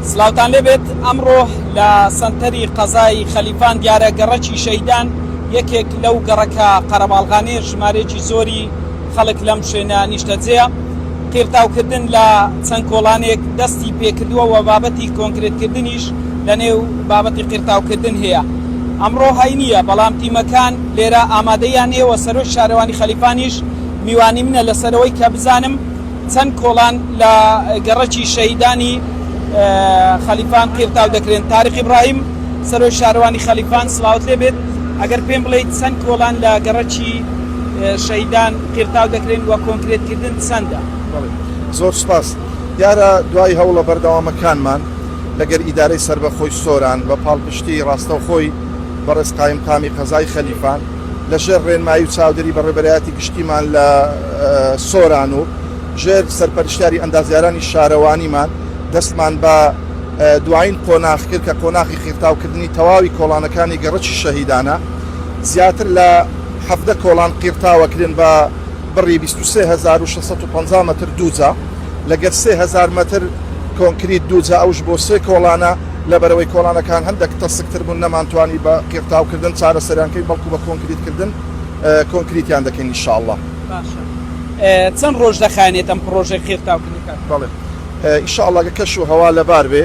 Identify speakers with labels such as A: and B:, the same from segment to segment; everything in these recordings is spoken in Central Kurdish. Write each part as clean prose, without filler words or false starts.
A: سلااوان لێبێت ئەمڕۆ لە سنتەری قەزای خەلیفان دیارە گەڕەکی شەیدان یەکێک لەو گەڕەکە قەرەباڵغانەیە ژمارەیەکی زۆری خەڵک لەم شوێنە نیشتەجێیە. قیرتاوکردن لە چەند کۆڵانێک دەستی پێکردووە و بابەتی کۆنکرێتکردنیش لە نێو بابەتی قیرتاوکردن هەیە. ئەمڕۆ هەی نییە، بەڵام تیمەکان لێرە ئامادەیان هەیە. سەرۆک شارەوانی خەلیفانیش میوانی منە لەسەرەوەی کە بزانم چەند کۆڵان لە گەڕەکی شەیدانی خەلیفان قیرتاو دەکرێن. تاریق ئیبراهیم سەرۆک شارەوانی خەلیفان سڵاوت لێبێت، ئەگەر پێم بڵێیت چەند کۆڵان لە گەڕەکی شەیدان قیرتاو دەکرێن و کۆنکرێتکردن چەندە؟
B: زۆر سپاس. دیارە دوای هەوڵە بەردەوامەکانمان لەگەر ئیدارەی سربەخۆی سۆران بە پاڵپشتی ڕاستەوخۆی بەڕێز قایمقامی قەزای خەلیفان لەژێر ڕێنمایی و چاودێری بەڕێبەرایەتی گشتیمان لە سۆران و ژێر سەرپەرشتیاری ئەندازیارانی شارەوانیمان دەستمان بە دوایین قۆناغ کرد کە قۆناغی قیرتاوکردنی تەواوی کۆڵانەکانی گەڕەکی شەهیدانە. زیاتر لە 17 کۆڵان قیرتاوەکردن بە بڕی 23650 متر دووجا، لەگەر 3000 متر کۆنکریت دووجا، ئەوش بۆ سێ کۆڵانە لەبەرەوەی کۆڵانەکان هەندێک تەسکتر بوون نەمانتوانی بە قیرتاوکردن چارەسەریانکەی بەڵکو بە کۆنکریتکردن کۆنکریتیان دەکەین ئینشاءالله.
A: چەند ڕۆژ دەخانێت ئەم پرۆژەی قیرتاوکردنەکان؟
B: بەڵێ ئینشاءالله کەش و هەوا لەبار بێ،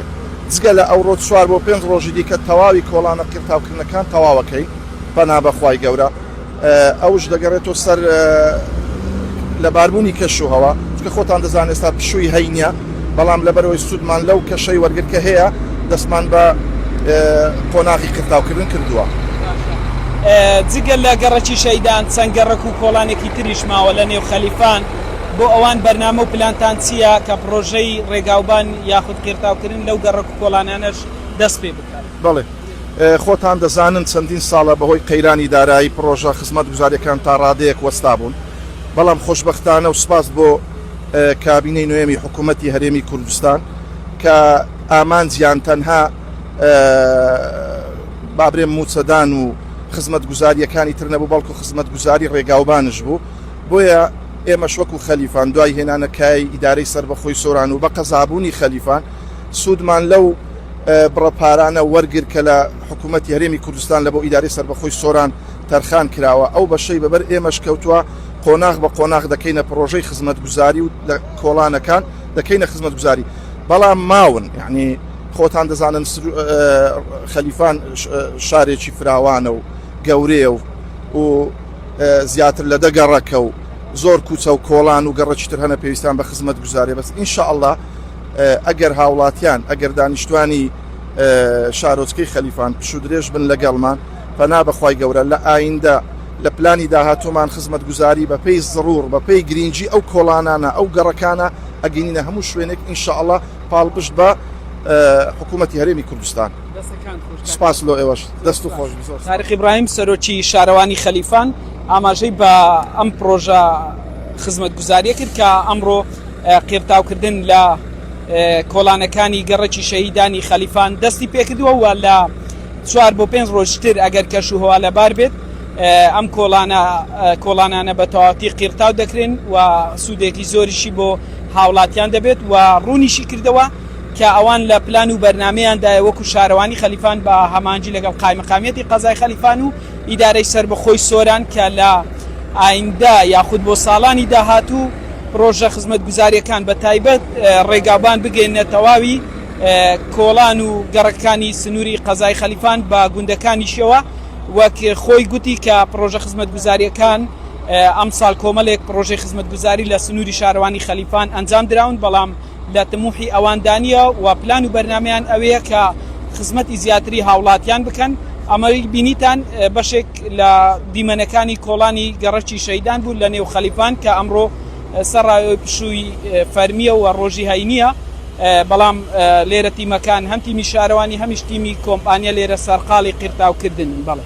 B: جگە لە ئەو ڕۆژ 4 بۆ 5 ڕۆژی دیکە تەواوی کۆڵانە قیرتاوکردنەکان تەواوەکەی پەنا بەخوای گەورە. ئەوش دەگەڕێتەوە سەر لەباربوونی کەش و هەوا، چکە خۆتان دەزانێت ئێستا پشووی هەی نییە، بەڵام لەبەرەوەی سوودمان لەو کەشەی وەرگرکە هەیە دەستمان بە قۆناغی قیرتاوکردن کردووە.
A: جگە لە گەڕەکی شەیدان چەند گەڕەک و کۆڵانێکی تریش ماوە لە نێو خەلیفان، بۆ ئەوان بەرنامە و پلانتان چییە کە پرۆژەی ڕێگاوبان یاخود قیرتاوکردن لەو گەڕەک و کۆڵانانەش دەست پێ بکات؟
B: بەڵێ خۆتان دەزانن چەندین ساڵە بەهۆی قەیرانی دارایی پرۆژە خزمەت گوزاریەکان تا ڕادەیەک وەستا بوون، بەڵام خۆشبەختانە و سپاس بۆ کابینەی نوێمی حکوومەتی هەرێمی کوردستان کە ئامانجیان تەنها بابرێن موچەدان و خزمەت گوزاریەکانی تر نەبوو، بەڵکو خزمەت گوزاری ڕێگاوبانش بوو. بۆیە ئێمەش وەکو خەلیفان دوای هێنانەکای ئیدارەی سربەخۆی سۆران و بە قەزابوونی خەلیفان سوودمان لەو بڕەپارانە وەرگر کە لە حکوومەتی هەرێمی کوردستان لە بۆ ئیدارەی سربەخۆی سۆران تەرخان کراوە، ئەو بەشەی بەبەر ئێمەش کەوتووە قۆناغ بە قۆناغ دەکەینە پرۆژەی خزمەت گوزاری و لە کۆڵانەکان دەکەینە خزمەت گوزاری. بەڵام ماون، یعنی خۆتان دەزانن خەلیفان شارێکی فراوانە و گەورەیە و زیاتر لە دەگەڕەکە و زۆر کوچە و کۆڵان و گەڕەکیتر هەنە پێویستان بە خزمەت گوزارێ. بەس ئینشاءالله ئەگەر هاوڵاتیان ئەگەر دانیشتوانی شارۆچکەی خەلیفان پشو درێژ بن لەگەڵمان پەنا بەخوای گەورە لە ئایندە لە پلانی داهاتومان خزمەت گوزاری بە پێی زڕور بە پێی گرنگجی ئەو کۆڵانانە ئەو گەڕەکانە ئەگەینە هەموو شوێنێک ئینشاءالله پاڵپشت بە حکوومەتی هەرێمی کوردستان. سپاس لۆ ئێوەش دەست و خۆش.
A: تاریق ئیبراهیم سەرۆکی شارەوانی خەلیفان ئاماژەی بە ئەم پرۆژە خزمەت گوزاریە کرد کە ئەمڕۆ قیرتاوکردن لە کۆڵانەکانی گەڕەکی شەهیدانی خەلیفان دەستی پێکردووە و لە 4 بۆ 5 ڕۆژتر ئەگەر کەش و هەوا لەبار بێت ئەم کۆڵانانە بە تەواوەتی قیرتاو دەکرێن و سوودێکی زۆریشی بۆ هاوڵاتیان دەبێت و ڕوونیشی کردەوە کە ئەوان لە پلان و بەرنمەیاندایە وەکو شارەوانی خەلیفان بە هەمانجی لەگەڵ قایمەقامیەتی قەزای خەلیفان و ئیدارەی سربەخۆی سۆران کە لە ئایندە یاخود بۆ ساڵانی داهاتوو پرۆژە خزمەت گوزاریەکان بە تایبەت ڕێگاوبان بگەینە تەواوی کۆڵان و گەڕەکانی سنووری قەزای خەلیفان بە گوندەکانیشەوە، وەک خۆی گوتی کە پرۆژە خزمەت گوزاریەکان ئەم ساڵ کۆمەڵێک پرۆژەی خزمەت گوزاری لە سنووری شارەوانی خەلیفان ئەنجام دراون، بەڵام لە تەموحی ئەواندانیە و پلان و بەرنمەیان ئەوەیە کە خزمەتی زیاتری هاوڵاتیان بکەن. ئەمەی بینیتان بەشێک لە دیمەنەکانی کۆڵانی گەڕەکی شەیدان بوو لە نێو خەلیفان کە ئەمڕۆ سەرڕاوی پشووی فەرمیە و ڕۆژی هەینیە، بەڵام لێرە تیمەکان هەم تیمی شارەوانی هەمیش تیمی کۆمپانیا لێرە سەرقاڵی قیرتاوکردن. بەڵێ